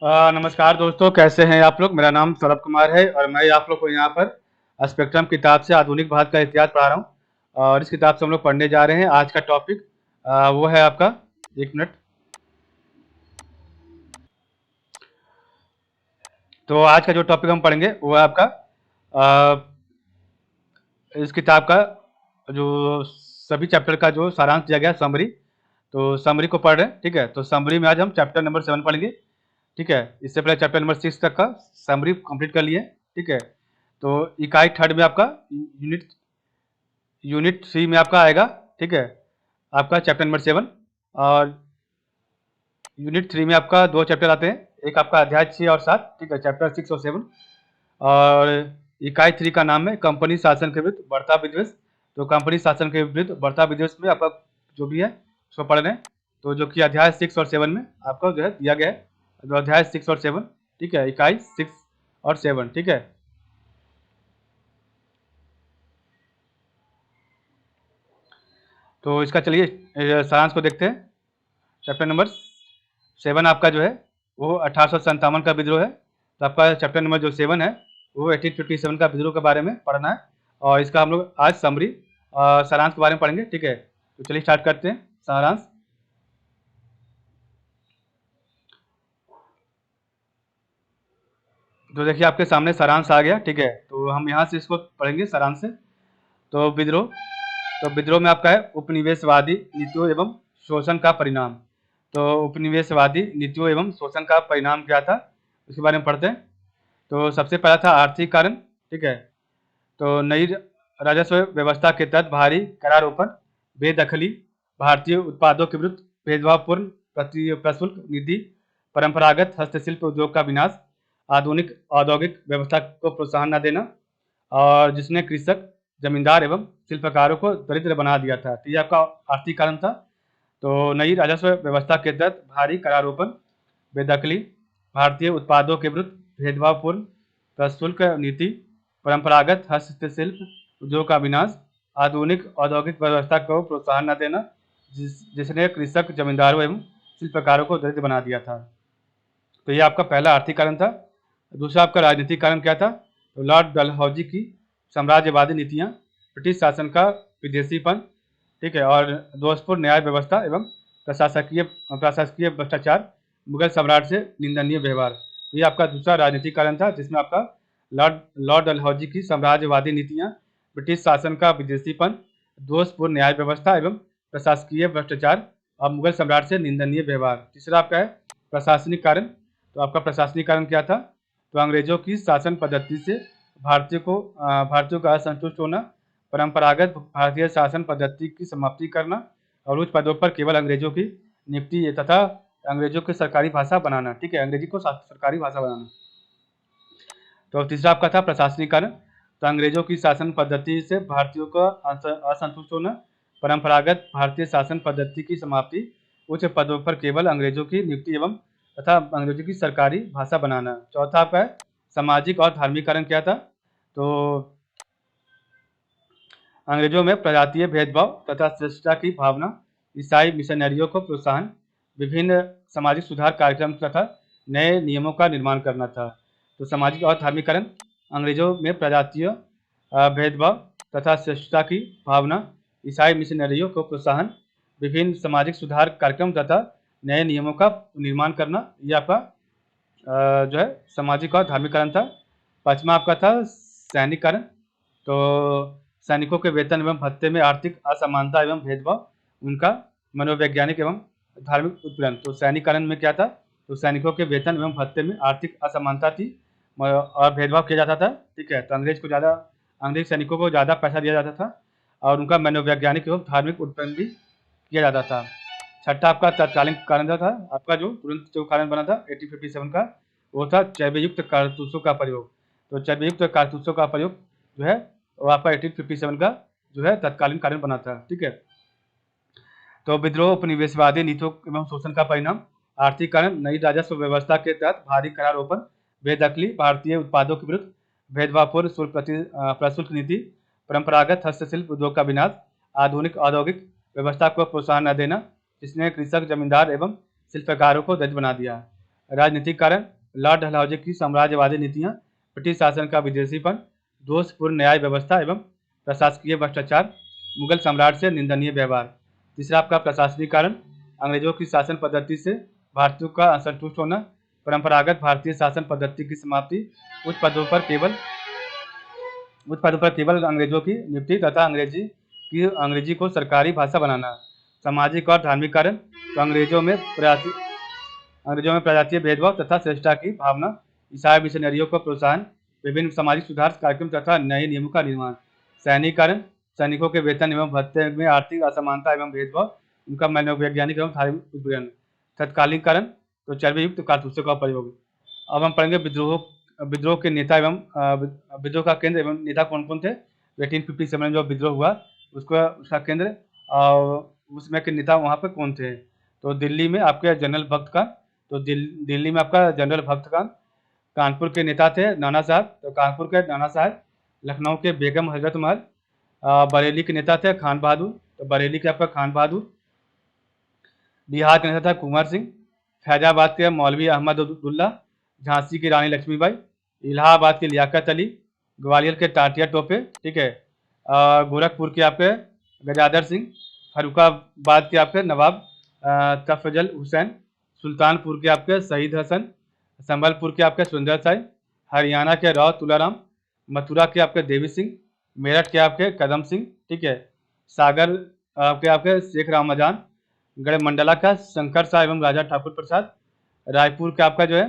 नमस्कार दोस्तों, कैसे हैं आप लोग। मेरा नाम सौरभ कुमार है और मैं आप लोग को यहाँ पर स्पेक्ट्रम किताब से आधुनिक भारत का इतिहास पढ़ा रहा हूँ। और इस किताब से हम लोग पढ़ने जा रहे हैं। आज का टॉपिक वो है आपका, एक मिनट। तो आज का जो टॉपिक हम पढ़ेंगे वो है आपका इस किताब का जो सभी चैप्टर का जो सारांश दिया गया, समरी। तो समरी को पढ़ रहे हैं, ठीक है। तो समरी में आज हम चैप्टर नंबर 7 पढ़ेंगे, ठीक है। इससे पहले चैप्टर नंबर 6 तक का समरी कंप्लीट कर लिए, ठीक है। तो इकाई थर्ड में आपका यूनिट यूनिट 3 में आपका आएगा, ठीक है, आपका चैप्टर नंबर 7। और यूनिट 3 में आपका दो चैप्टर आते हैं, एक आपका अध्याय 6 और 7, ठीक है, चैप्टर 6 और 7। और इकाई 3 का नाम है कंपनी शासन के विरुद्ध बढ़ता विद्वेष। तो कंपनी शासन के विरुद्ध बढ़ता विद्वेष में आपका जो भी है उसको पढ़ रहे हैं। तो जो कि अध्याय 6 और 7 में आपको जो है दिया गया है, जो अध्याय 6 और 7, ठीक है, इकाई 6 और 7, ठीक है। तो इसका चलिए सारांश को देखते हैं। चैप्टर नंबर 7 आपका जो है वो 1857 का विद्रोह है। तो आपका चैप्टर नंबर जो 7 है वो 1857 का विद्रोह के बारे में पढ़ना है। और इसका हम लोग आज समरी सारांश के बारे में पढ़ेंगे, ठीक है। तो चलिए स्टार्ट करते हैं सारांश। तो देखिए आपके सामने सारांश आ गया, ठीक है। तो हम यहाँ से इसको पढ़ेंगे सारांश से। तो विद्रोह में आपका है उपनिवेशवादी नीतियों एवं शोषण का परिणाम। तो उपनिवेशवादी नीतियों एवं शोषण का परिणाम क्या था, उसके बारे में पढ़ते हैं। तो सबसे पहला था आर्थिक कारण, ठीक है। तो नई राजस्व व्यवस्था के तहत भारी करारोपण, बेदखली, भारतीय उत्पादों के विरुद्ध भेदभावपूर्ण प्रशुल्क नीति, परंपरागत हस्तशिल्प उद्योग का विनाश, आधुनिक औद्योगिक व्यवस्था को प्रोत्साहन न देना, और जिसने कृषक, जमींदार एवं शिल्पकारों को दरिद्र बना दिया था। तो ये आपका आर्थिक कारण था। तो नई राजस्व व्यवस्था के तहत भारी करारोपण, बेदखली, भारतीय उत्पादों के विरुद्ध भेदभावपूर्ण प्रशुल्क नीति, परंपरागत हस्तशिल्प उद्योग का विनाश, आधुनिक औद्योगिक व्यवस्था को प्रोत्साहन न देना, जिसने कृषक, जमींदारों एवं शिल्पकारों को दरिद्र बना दिया था। तो ये आपका पहला आर्थिक कारण था। दूसरा आपका राजनीतिक कारण क्या था। तो लॉर्ड डलहौजी की साम्राज्यवादी नीतियाँ, ब्रिटिश शासन का विदेशीपन, ठीक है, और दोषपूर्ण न्याय व्यवस्था एवं प्रशासकीय भ्रष्टाचार, मुगल सम्राट से निंदनीय व्यवहार। तो ये आपका दूसरा राजनीतिक कारण था, जिसमें आपका लॉर्ड डलहौजी की साम्राज्यवादी नीतियाँ, ब्रिटिश शासन का विदेशीपन, दोषपूर्ण न्याय व्यवस्था एवं प्रशासकीय भ्रष्टाचार और मुगल सम्राट से निंदनीय व्यवहार। तीसरा आपका है प्रशासनिक कारण। तो आपका प्रशासनिक कारण क्या था। तो अंग्रेजों की शासन पद्धति से भारतीयों का असंतुष्ट होना, परंपरागत भारतीय शासन पद्धति की समाप्ति करना, और उच्च पदों पर केवल अंग्रेजों की नियुक्ति तथा अंग्रेजों की सरकारी भाषा बनाना, ठीक है, अंग्रेजी को सरकारी भाषा बनाना। तो तीसरा आपका था प्रशासनिक कारण। तो अंग्रेजों की शासन पद्धति से भारतीयों का असंतुष्ट होना, परंपरागत भारतीय शासन पद्धति की समाप्ति, उच्च पदों पर केवल अंग्रेजों की नियुक्ति एवं तथा अंग्रेजों की सरकारी भाषा बनाना। चौथा आपका है सामाजिक और धार्मिक कारण क्या था। तो अंग्रेजों में प्रजातीय भेदभाव तथा श्रेष्ठता की भावना, ईसाई मिशनरियों को प्रोत्साहन, विभिन्न सामाजिक सुधार कार्यक्रम तथा नए नियमों का निर्माण करना था। तो सामाजिक और धार्मिक कारण, अंग्रेजों में प्रजातीय भेदभाव तथा श्रेष्ठता की भावना, ईसाई मिशनरियों को प्रोत्साहन, विभिन्न सामाजिक सुधार कार्यक्रम तथा नए नियमों का निर्माण करना। ये आपका जो है सामाजिक और धार्मिक कारण था। पांचवा आपका था सैनिक कारण। तो सैनिकों के वेतन एवं भत्ते में आर्थिक असमानता एवं भेदभाव, उनका मनोवैज्ञानिक एवं धार्मिक उत्पीड़न। तो सैनिक कारण में क्या था। तो सैनिकों के वेतन एवं भत्ते में आर्थिक असमानता थी और भेदभाव किया जाता था, ठीक है। तो अंग्रेज सैनिकों को ज़्यादा पैसा दिया जाता था और उनका मनोवैज्ञानिक एवं धार्मिक उत्पीड़न भी किया जाता था। छठा आपका तत्कालीन कारण था, आपका जो तुरंत जो कारण बना था 1857 का, वो था चर्बयुक्त कारतूसों का प्रयोग। तो चर्बयुक्त कारतूसों का प्रयोग जो है वो आपका 1857 का जो है तत्कालीन कारण बना था, ठीक है। तो विद्रोह, उपनिवेशवादी नीतियों एवं शोषण का परिणाम। आर्थिक कारण, नई राजस्व व्यवस्था के तहत भारी करारोपण, बेदखली, भारतीय उत्पादों के विरुद्ध भेदभावपूर्ण प्रशुल्क नीति, परंपरागत हस्तशिल्प उद्योग का विनाश, आधुनिक औद्योगिक व्यवस्था को प्रोत्साहन न देना, जिसने कृषक, जमींदार एवं शिल्पकारों को दरिद्र बना दिया। राजनीतिक कारण लॉर्ड डलहौजी की साम्राज्यवादी नीतियां, ब्रिटिश शासन का विदेशीपन, दोषपूर्ण न्याय व्यवस्था एवं प्रशासकीय भ्रष्टाचार, मुगल सम्राट से निंदनीय व्यवहार। तीसरा आपका प्रशासनिक कारण अंग्रेजों की शासन पद्धति से भारतीयों का असंतुष्ट होना, परंपरागत भारतीय शासन पद्धति की समाप्ति, उच्च पदों पर केवल अंग्रेजों की नियुक्ति तथा अंग्रेजी को सरकारी भाषा बनाना। सामाजिक और धार्मिक कारण तो अंग्रेजों में प्रजातीय भेदभाव तथा श्रेष्ठता की भावना, ईसाई मिशनरियों को प्रोत्साहन, विभिन्न सामाजिक सुधार कार्यक्रम तथा नए नियमों का निर्माण। सैनिक कारण सैनिकों के वेतन एवं भत्ते में आर्थिक असमानता एवं भेदभाव, उनका मनोवैज्ञानिक एवं धार्मिक उत्पीड़न। तत्कालीन कारण तो चर्बी युक्त कारतूसों का प्रयोग। अब हम पढ़ेंगे विद्रोह के नेता एवं विद्रोह का केंद्र एवं नेता कौन कौन थे। 1857 में जो विद्रोह हुआ उसका केंद्र और उसमें के नेता वहाँ पर कौन थे। तो दिल्ली में आपके जनरल भक्त खान, तो दिल्ली में आपका जनरल भक्त खान। कानपुर के नेता थे नाना साहब, तो कानपुर के नाना साहब। लखनऊ के बेगम हजरत महल। बरेली के नेता थे खान बहादुर, तो बरेली के आपका खान बहादुर। बिहार का नेता था कुंवर सिंह। फैजाबाद के मौलवी अहमद अब्दुल्ला। झांसी की रानी लक्ष्मीबाई। इलाहाबाद के लियाकत अली। ग्वालियर के तांतिया टोपे, ठीक है। गोरखपुर के आपके गजादर सिंह। फर्रुखाबाद के आपके नवाब तफजल हुसैन। सुल्तानपुर के आपके शहीद हसन। संबलपुर के आपके सुंदर साई। हरियाणा के राव तुलाराम। मथुरा के आपके देवी सिंह। मेरठ के आपके कदम सिंह, ठीक है। सागर आपके शेख रामाजान। गढ़मंडला का शंकर शाह एवं राजा ठाकुर प्रसाद। रायपुर के आपका जो है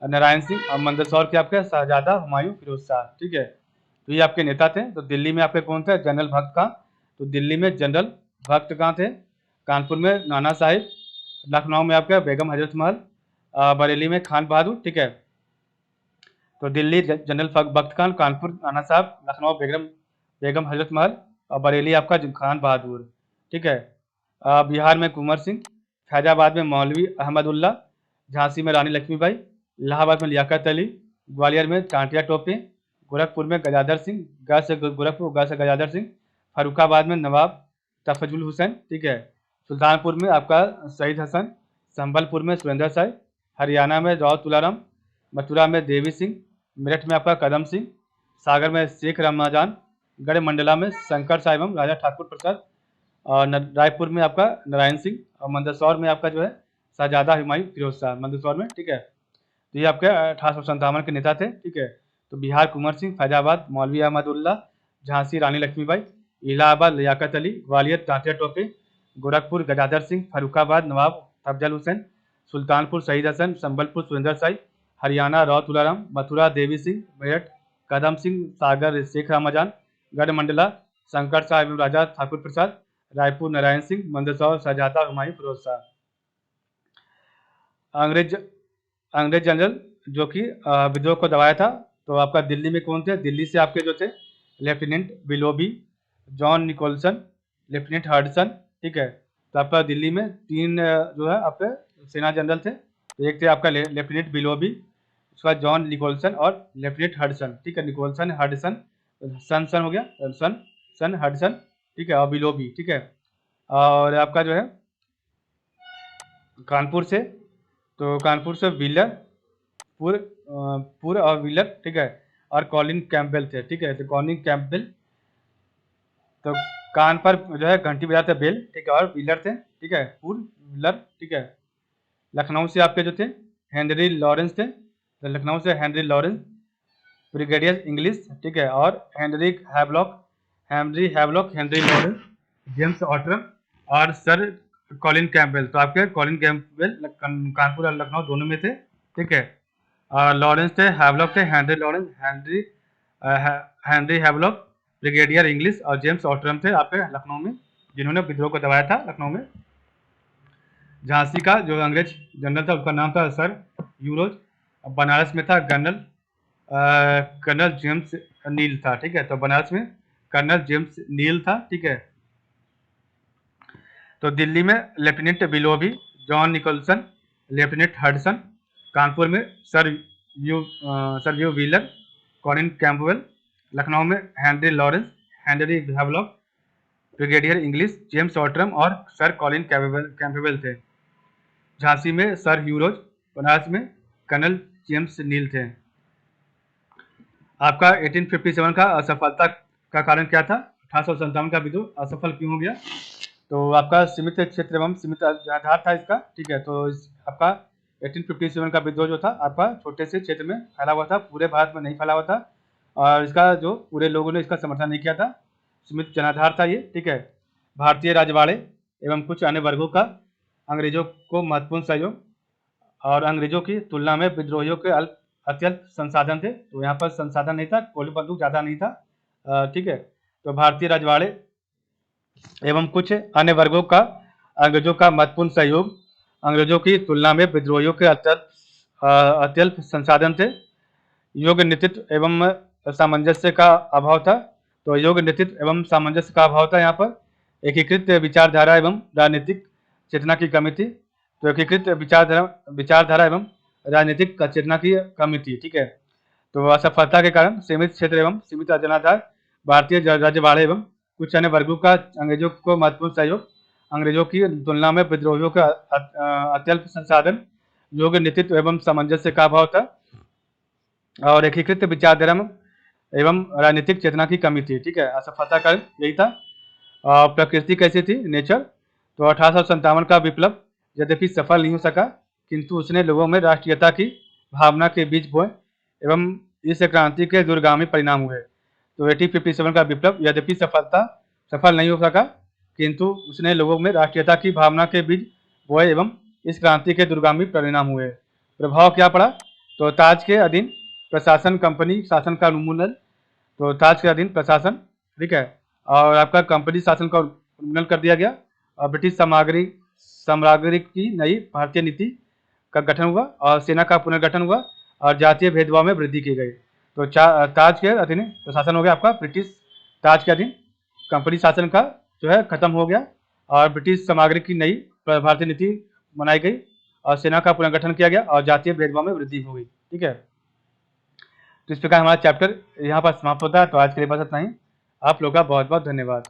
नारायण सिंह और मंदसौर के आपके शहजादा हुमायूं फिरोज शाह, ठीक है। तो ये आपके नेता थे। तो दिल्ली में आपके कौन थे, जनरल भक्त खान। तो दिल्ली में जनरल भक्त खान थे। कानपुर में नाना साहिब। लखनऊ में आपका बेगम हजरत महल। बरेली में खान बहादुर, ठीक है। तो दिल्ली जनरल भक्त खान, कानपुर नाना साहब, लखनऊ बेगम हजरत महल और बरेली आपका खान बहादुर, ठीक है। बिहार में कुंवर सिंह। फैजाबाद में मौलवी अहमद उल्ला। झांसी में रानी लक्ष्मीबाई। इलाहाबाद में लियाकत अली। ग्वालियर में टांटिया टोपे। गोरखपुर में गजादर सिंह, ग से गोरखपुर, ग से गजादर सिंह। फर्रुखाबाद में नवाब तफजुल हुसैन, ठीक है। सुल्तानपुर में आपका शहीद हसन। संबलपुर में सुरेंद्र साय। हरियाणा में राव तुलाराम। मथुरा में देवी सिंह। मेरठ में आपका कदम सिंह। सागर में शेख रमाजान। गढ़मंडला में शंकर शाह एवं राजा ठाकुर प्रसाद। और रायपुर में आपका नारायण सिंह और मंदसौर में आपका जो है शहजादा हुमायूं फिरोज शाह, मंदसौर में, ठीक है। तो ये आपके 1857 के नेता थे, ठीक है। तो बिहार कुंवर सिंह, फैजाबाद मौलवी अहमद उल्ला, झांसी रानी लक्ष्मीबाई, इलाहाबाद लियाकत अली, ग्वालियर तांतिया टोपे, गोरखपुर गजादर सिंह, फर्रुखाबाद नवाब तफजल हुसैन, सुल्तानपुर शहीद हसन, संबलपुर सुरेंद्र साई, हरियाणा राव तुलाराम, मथुरा देवी सिंह, मेरठ कदम सिंह, सागर शेख रामाजान, गढ़मंडला शंकर शाह एवं राजा ठाकुर प्रसाद, रायपुर नारायण सिंह, मंदसौर शहजादा हुमायूं फिरोज शाह। अंग्रेज जनरल जो कि विद्रोह को दबाया था। तो आपका दिल्ली में कौन थे, दिल्ली से आपके जो थे lieutenant Willoughby, John Nicholson, lieutenant Hudson, ठीक है। तो आपका दिल्ली में 3 जो है आपके सेना जनरल थे। तो एक थे आपका लेफ्टिनेंट बिलोबी, उसके बाद जॉन निकोलसन और लेफ्टिनेंट हडसन, ठीक है। निकोलसन हडसन, सन हो गया, सन हडसन, ठीक है, और बिलोबी, ठीक है। और आपका जो है कानपुर से, तो कानपुर से व्हीलर, पूर और व्हीलर, ठीक है, और कॉलिन कैंपबेल थे, ठीक है। तो कॉलिन कैंपबेल तो कान पर जो है घंटी बजाते बेल, ठीक है, और व्हीलर थे, ठीक है, पूर व्हीलर, ठीक है। लखनऊ से आपके जो थे हेनरी लॉरेंस थे, तो लखनऊ से हेनरी लॉरेंस, ब्रिगेडियर इंग्लिश, ठीक है, और Henry Havelock, Henry Lawrence, James Outram और सर कॉलिन कैंपबेल। तो आपके कॉलिन कैंपबेल कानपुर और लखनऊ दोनों में थे, ठीक है। लॉरेंस थे, हैवलॉक थे, Henry Lawrence, Henry Havelock, brigadier English और जेम्स ऑटरम थे आपके लखनऊ में, जिन्होंने विद्रोह को दबाया था लखनऊ में। झांसी का जो अंग्रेज जनरल था उसका नाम था सर यूरोज। बनारस में था कर्नल जेम्स नील था, ठीक है। तो बनारस में कर्नल जेम्स नील था, ठीक है। तो दिल्ली में lieutenant Willoughby, John Nicholson, lieutenant Hudson. Kanpur में sir Hugh Wheeler, Colin Campbell. Lucknow में Henry Lawrence, Henry Havelock, brigadier Inglis, James Outram और सर कॉलिन कैंपबेल थे। झांसी में सर ह्यूरोज, बनारस में कर्नल जेम्स नील थे। आपका 1857 का असफलता का कारण क्या था? 1857 का विद्रोह असफल क्यों हो गया? तो आपका सीमित क्षेत्र एवं सीमित आधार था इसका, ठीक है। तो आपका 1857 का विद्रोह जो था आपका छोटे से क्षेत्र में फैला हुआ था, पूरे भारत में नहीं फैला हुआ था, और इसका जो पूरे लोगों ने इसका समर्थन नहीं किया था, सीमित जनाधार था ये, ठीक है। भारतीय राजवाड़े एवं कुछ अन्य वर्गों का अंग्रेजों को महत्वपूर्ण सहयोग और अंग्रेजों की तुलना में विद्रोहियों के अत्यल्प संसाधन थे। तो यहाँ पर संसाधन नहीं था, गोली बंदूक ज़्यादा नहीं था, ठीक है। तो भारतीय राजवाड़े एवं कुछ अन्य वर्गों का अंग्रेजों का महत्वपूर्ण सहयोग, अंग्रेजों की तुलना में विद्रोहियों के अत्यल्प संसाधन थे, योग्य नेतृत्व एवं सामंजस्य का अभाव था। तो योग्य नेतृत्व एवं सामंजस्य का अभाव था यहाँ पर, एकीकृत विचारधारा एवं राजनीतिक चेतना की कमी थी। तो एकीकृत विचारधारा एवं राजनीतिक चेतना की कमी थी, ठीक है। तो असफलता के कारण सीमित क्षेत्र एवं सीमित जनाधार, भारतीय राजवाड़े एवं कुछ अन्य वर्गों का अंग्रेजों को महत्वपूर्ण सहयोग, अंग्रेजों की तुलना में विद्रोहियों का अत्यल्प संसाधन, योग्य नेतृत्व एवं सामंजस्य का अभाव था, और एकीकृत विचारधारा एवं राजनीतिक चेतना की कमी थी, ठीक है। असफलता का यही था। प्रकृति कैसी थी? नेचर। तो 1857 का विप्लव यद्यपि सफल नहीं हो सका, किंतु उसने लोगों में राष्ट्रीयता की भावना के बीज बोए एवं इस क्रांति के दूरगामी परिणाम हुए। तो 1857 का विप्लव यद्यपि सफल नहीं हो सका, किंतु उसने लोगों में राष्ट्रीयता की भावना के बीज बोए एवं इस क्रांति के दूरगामी परिणाम हुए। प्रभाव क्या पड़ा? तो ताज के अधीन प्रशासन, कंपनी शासन का उन्मूलन। तो ताज के अधीन प्रशासन, ठीक है, और आपका कंपनी शासन का उन्मूलन कर दिया गया, और ब्रिटिश साम्राज्य की नई भारतीय नीति का गठन हुआ, और सेना का पुनर्गठन हुआ, और जातीय भेदभाव में वृद्धि की गई। तो ताज के अधीन प्रशासन हो गया आपका ब्रिटिश, ताज के अधीन कंपनी शासन का जो है खत्म हो गया, और ब्रिटिश साम्राज्य की नई भारतीय नीति बनाई गई, और सेना का पुनर्गठन किया गया, और जातीय भेदभाव में वृद्धि हो गई, ठीक है। तो इस प्रकार हमारा चैप्टर यहाँ पर समाप्त होता है। तो आज के लिए बस इतना ही। आप लोग का बहुत बहुत धन्यवाद।